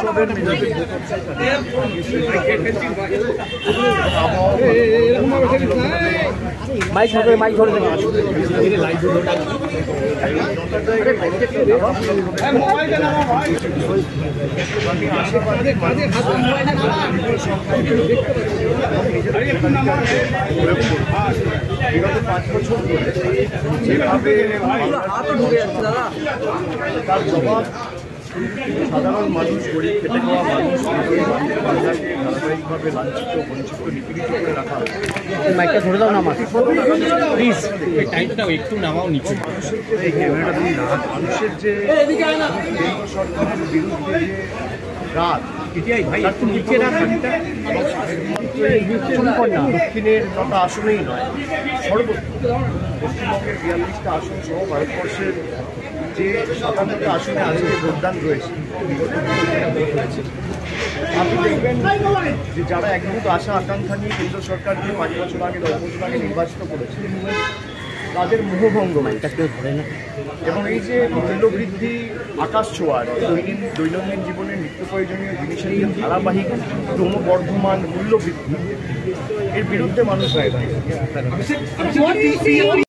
উৎসবের মেজাজে মাইক ধরে মাইক ধরে বিগত 5 বছর ধরে যেভাবে তার জবাব সাধারণ মানুষ, গরিব খেটে খাওয়া মানুষ, বাংলাকে ধারাবাহিকভাবে লাঞ্ছিত, বঞ্চিত, নিপীড়িত করে রাখা হয়। মাইকটা ধরে দাও না আমার প্লিজ, টাইমটাও একটু নামাও নিচে। মানুষের এই ক্যামেরাটা দিন না, মানুষের যে কেন্দ্র সরকারের বিরুদ্ধে যে রাত, দক্ষিণের 9টা আসনেই নয়, সর্বত্র পশ্চিমবঙ্গের 42টা আসন সহ ভারতবর্ষের যে 57টা আসনে আজকে ভোটদান রয়েছে, আপনি দেখবেন যে যারা একমুখ আশা আকাঙ্ক্ষা নিয়ে কেন্দ্র সরকারকে 5 বছর আগে 10 বছর আগে নির্বাচিত করেছে, তাদের মোহভঙ্গ এবং এই যে মূল্যবৃদ্ধি আকাশ ছোঁয়ার দৈনন্দিন জীবনের নিত্য প্রয়োজনীয় জিনিসের যে ধারাবাহিক ক্রমবর্ধমান মূল্যবৃদ্ধি, এর বিরুদ্ধে মানুষ রায়